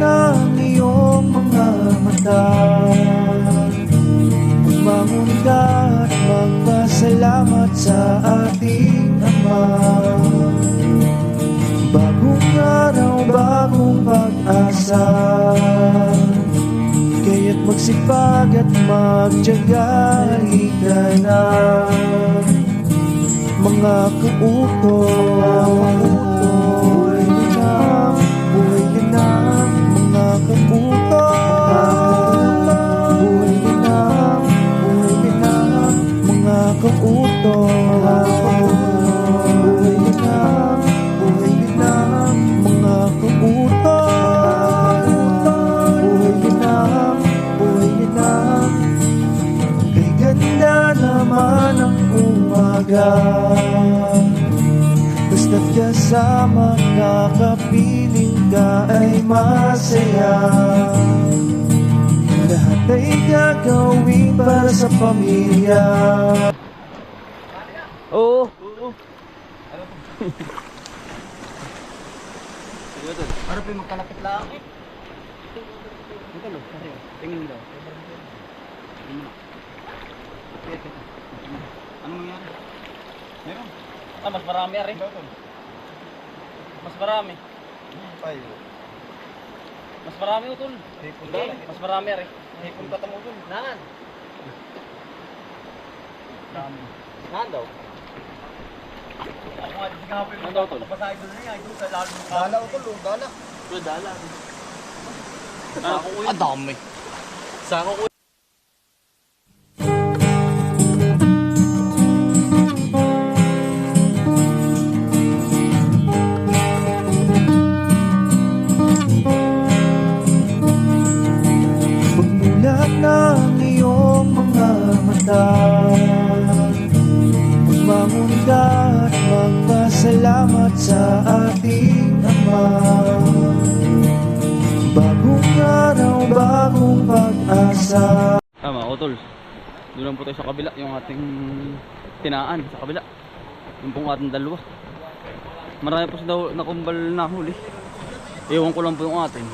ng iyong mga mata, bumangon ka at magpasalamat sa ating Ama. Bagong araw, bagong pag-asa, kaya't magsipag at magtiyaga. Halika na, mga kautoy, buhay na, buhay na, mga kautoy, buhay na, buhay na, mga kautoy, buhay na, buhay na, mga kautoy, buhay na, buhay na. Kay ganda naman ang umaga, basta't kasama ka, kapiling ka ay masaya. Lahat ay gagawin para sa pamilya. Oo. Para po yung magkalapit lang eh. Ito lo, tingin daw. Ano nangyari? Meron. Ah, mas marami rin. Mas marami. Tayo. Mas marami utol. Hipon Okay, ka. mas marami rin. Hipon ka tamo dun. Naan? Dami. Naan daw? Ako nga di kahapon Ano daw, tol? Papasahin doon niya. Ito sa lalo ng dala o tol. Dala. Ito, dala. Ang dami. Sako ko. Pagmulat ng iyong mga mata, bumangon ka at magpasalamat sa ating Ama. Bagong araw, bagong pag-asa. Tama, utol. Doon lang po tayo sa kabila, yung ating tinaan sa kabila. Yung pong ating dalawa. Marami po daw na kumbal na huli. Ewan ko lang po yung atin.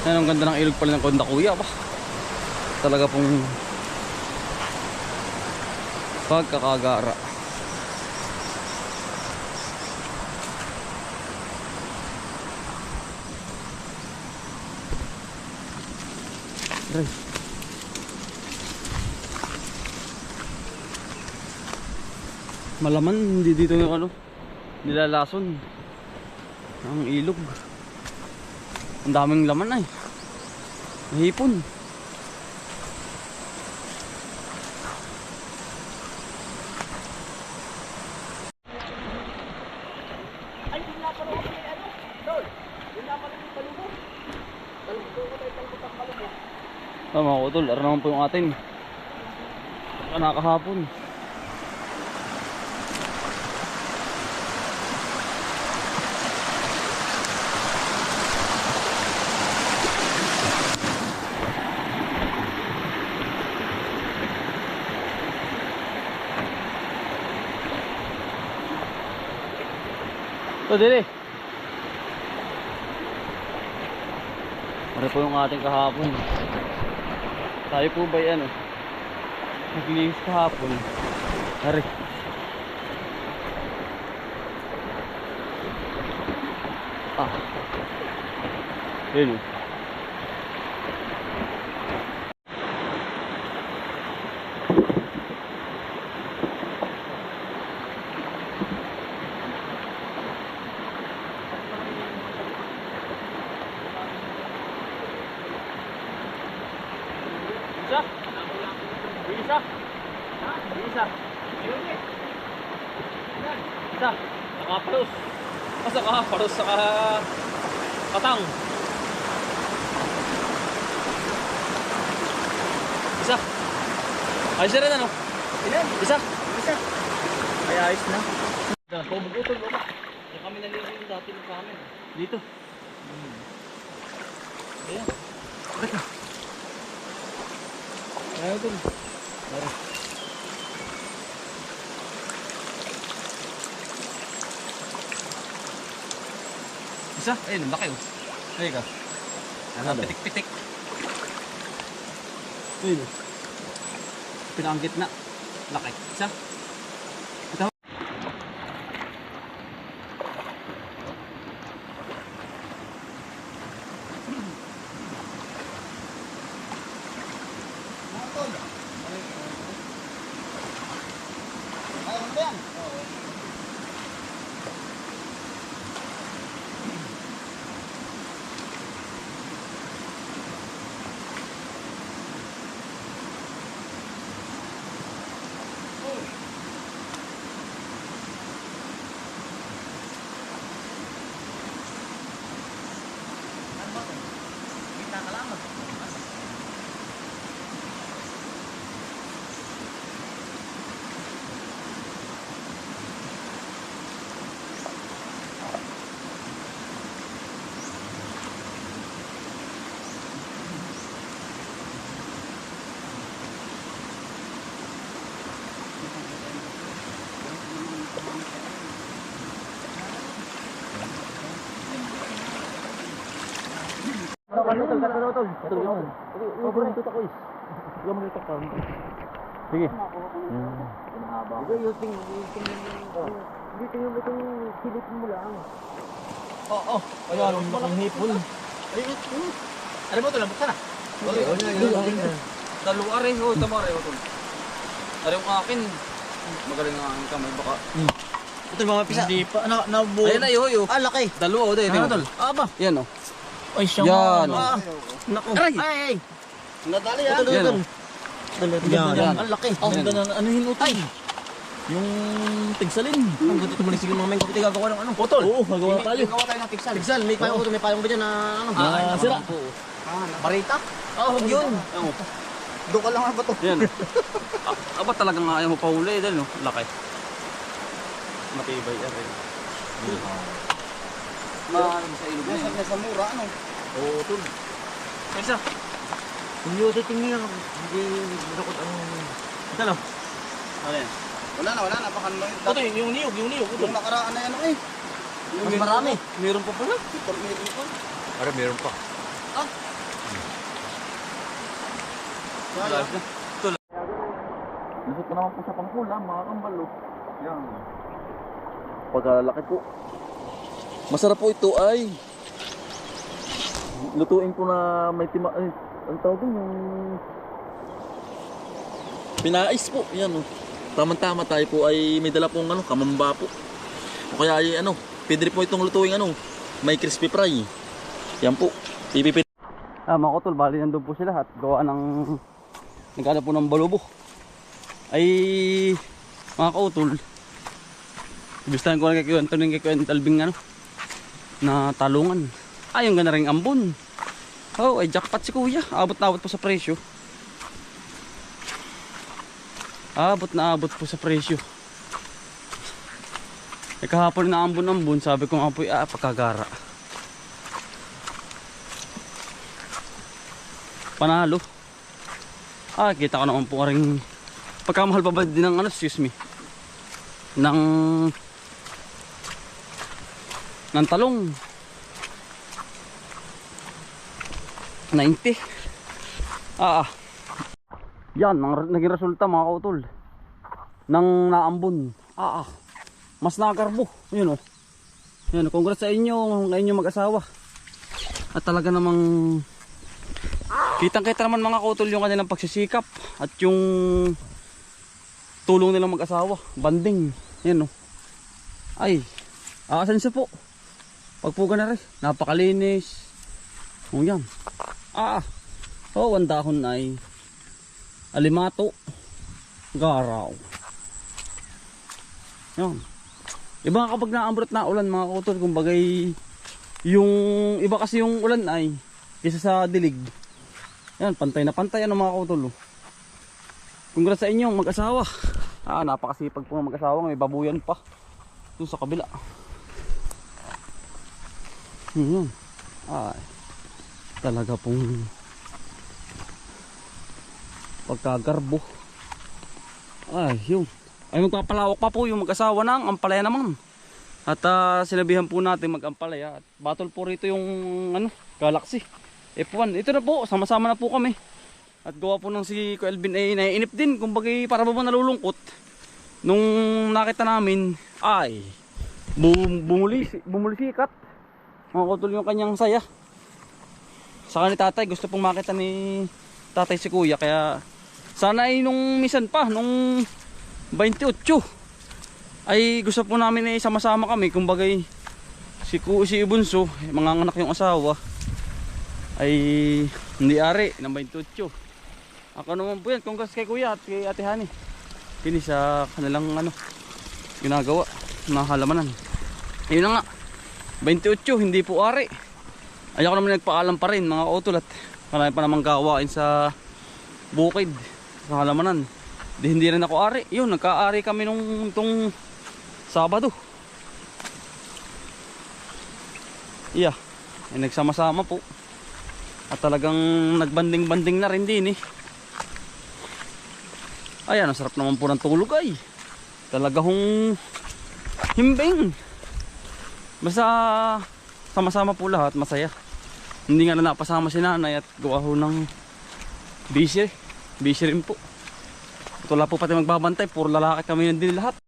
Yan, ang ganda ng ilog pala ng Konda Kuya ba? Talaga pong pagkakagara. Aray. Malaman hindi dito yung ano nilalason ang ilog. Ang daming laman ay hipon. Tama ko tol, naman po yung atin. Nakakahapon. Ito dili. Ano po yung ating kahapon? Tayo po ba yan naglinis kahapon? Hari. Ah. Yun. Isa? Isa? Isa? Isa? Nakapalos. Basta nakapalos saka katang. Isa? Ayos na rin ano? Ilan? Isa? Isa. Ay ayos na. Bumugutol ba? Yung kami nalilin dati ng kamin. Dito. Ayan. Ayaw dun. Isa? Ayun, laki oh. Ayun ka. Ano, pitik-pitik. Ayun oh. Pinanggit na. Laki. Isa? Ito. Sige. Oo. Ano ang hipon? Ano mo ito lang? Buksan na. Dalawa rin. Oo, tama rin. Ari yung akin. Magaling nga ang kamay baka. Ito yung mga pisa. Hindi pa. Nabuo. Ayun na yun. Ah, laki. Dalawa o dahil. Ano tol? Aba. Yan o. Ay, siya Yan. Naku. Aray! Ay. Nadali Yan, yan. oh. Yan. Ang laki. Ang ganda na ano hinutay. Yung tigsalin. Ang ganda tumalik sige mamaya kapit gagawa ng ano. Putol. Oo, gagawa tayo. Gawa tayo ng tiksal. Tiksal. May payong ko. May payong ba dyan na ano? Sira. Barita? Oo, yun. Doon ka lang nga ba ito? Yan. Aba talagang ayaw mo pa huli dahil no. Laki. Matibay yan rin. Maalam sa ilog na yun. Nasa mura, ano? Oo, tol. Isa. Kung yung titingin niya, hindi nakot ang... Ito no. Ano yan? Wala na. Baka naman yun. Ito yung niyog. Yung nakaraan na yan, eh. Mas marami. Meron pa pala. Meron pa. Para meron pa. Live na. Tol. Lusot ko naman po sa pangkula, mga kambalo. Yan. Pagkalaki po. Masarap po ito ay lutuin po na may tima... Ay, ang tawag po yung... Pinais po. Yan oh. Tama-tama tayo po ay may dala pong ano, kamamba po. O kaya ay ano, pwede po itong lutuin ano, may crispy fry. Yan po. Pipipit. Mga kotol, bali nandun po sila at gawa ng... Nagkada po ng balubo. Ay... Mga kotol. Ibistahan ko lang kay Anton yung kay Albing ano. Na talungan. Ay, yung gana rin ambon. Oh, ay jackpot si kuya. Abot na abot po sa presyo. Abot na abot po sa presyo. Eh kahapon na ambon-ambon, sabi ko nga po, pagkagara. Panalo. Kita ko naman po rin pagkamahal pa ba din ng ano, excuse me. Ng talong. 90. Yan, naging resulta mga kautol. Nang naambon. Mas nakarbo. Yun o. Yan, congrats sa inyo, mag-asawa. At talaga namang kitang-kita naman mga kautol yung kanilang pagsisikap at yung tulong nilang mag-asawa. Banding. Yan o. Ay, asenso po. Pagpuga na rin. Napakalinis. O yan. Ang dahon ay alimato. Garaw. Yan. Iba kapag naambrot na ulan mga kautol, kumbagay yung iba kasi yung ulan ay isa sa dilig. Yan, pantay na pantay ano mga kautol. Congrats sa inyong mag-asawa. Napakasipag po ng mag-asawa, may babuyan pa. Doon sa kabila. Ay, talaga pong pagkagarbo. Ay, yun. Ay, magpapalawak pa po yung mag-asawa ng ampalaya naman. At sinabihan po natin mag-ampalaya. At battle po rito yung ano, Galaxy F1. Ito na po, sama-sama na po kami. At gawa po ng si Kuya Alvin ay naiinip din. Kumbaga para ba nalulungkot. Nung nakita namin ay bumulisikat. Mga kutol yung kanyang saya. Saka ni tatay, gusto pong makita ni tatay si kuya. Kaya sana ay nung misan pa, nung 28 ay gusto po namin ay sama-sama kami. Kumbaga si Bunso, mga anak yung asawa ay hindi ari ng 28. Ako naman po yan, congrats kay kuya at kay ate Hani. Kini sa kanilang ano, ginagawa na halamanan. Ayun na nga, 28 hindi po ari. Ay ako naman nagpaalam pa rin mga utol at marami pa namang gawain sa bukid, sa halamanan. Hindi rin ako ari. Yun, nagka-ari kami nung Sabado. Iya, ay nagsama-sama po. At talagang nagbanding-banding na rin din eh. Ayan, ang sarap naman po ng tulog ay. Talaga hong himbing. Basta sama-sama po lahat, masaya. Hindi nga na napasama si nanay at gawa ho ng busy rin po. Wala po pati magbabantay, puro lalaki kami nandun lahat.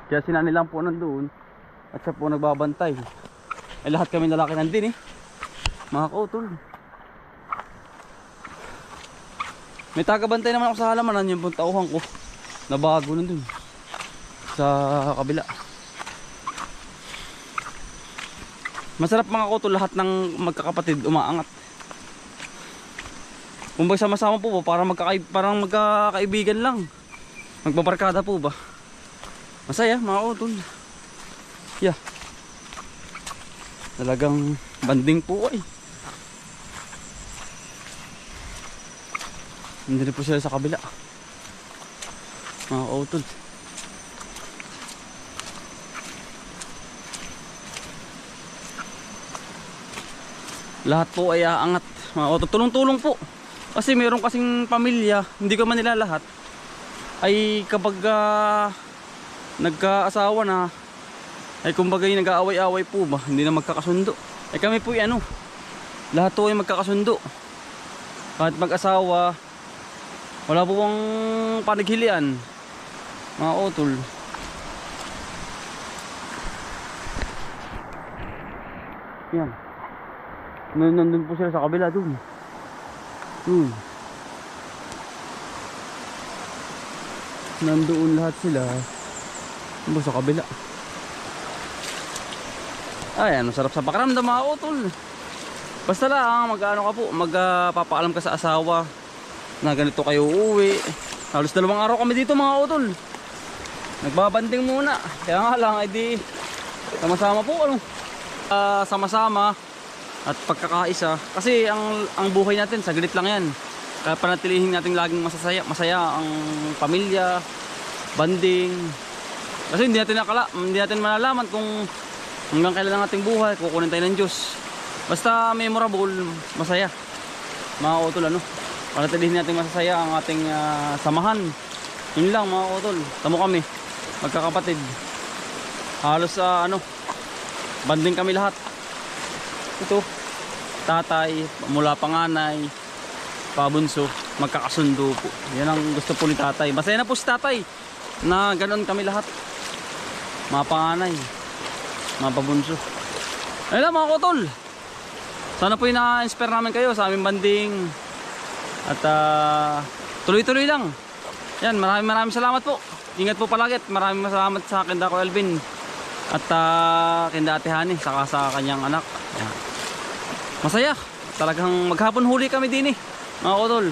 Kaya si nanay lang po nandun at siya po nagbabantay. Ay lahat kami lalaki nandun eh, mga kautol. May tagabantay naman ako sa halamanan, yung pong tauhan ko na bago nandun sa kabila. Masarap mga kautol, lahat ng magkakapatid umaangat. Kung ba sama-sama po ba, parang magkakaibigan lang, magbabarkada po ba. Masaya mga kautol. Yeah, talagang banding po ay. Hindi po sila sa kabila, mga kautol. Lahat po ay aangat, mga kautol. Tulong-tulong po. Kasi meron kasing pamilya, hindi ko man nila lahat, ay kapag nagkaasawa na, ay kumbaga nag-aaway-aaway po ba, hindi na magkakasundo. Ay kami po ay ano, lahat po ay magkakasundo. Kahit mag-asawa, wala po bang panaghilian, mga utol. Yan, nandun po sila sa kabila dun. Nandoon lahat sila sa kabila. Ay, ano, sarap sa pakiramdam mga utol. Basta lang mag-ano ka po, magpapaalam ka sa asawa na ganito kayo uuwi. Halos 2 araw kami dito mga utol. Nagbabanding muna. Kaya nga lang, ay di sama-sama po ano. Sama-sama at pagkakaisa. Kasi ang buhay natin saglit lang yan. Kaya panatilihin natin laging masaya ang pamilya, banding. Kasi hindi natin malalaman kung hanggang kailan ang ating buhay, kukunin tayo ng Diyos. Basta memorable, masaya. Mga utol ano, panatilihin natin masasaya ang ating samahan. Yun lang mga utol. Tamo kami, magkakapatid. Halos ano, banding kami lahat. Ito, tatay, mula panganay, pabunso, magkakasundo po. Yan ang gusto po ni tatay. Masaya na po si tatay na ganoon kami lahat. Mga panganay, mga pabunso. Ayun lang mga kutol. Sana po yung na-inspire namin kayo sa aming banding. At tuloy-tuloy lang. Yan, maraming salamat po. Ingat po palagi at maraming salamat sa akin Kuya Alvin. At kinda Ate Hani, saka sa kanyang anak. Yan. Masaya. Talagang maghapon huli kami din eh, mga kutol.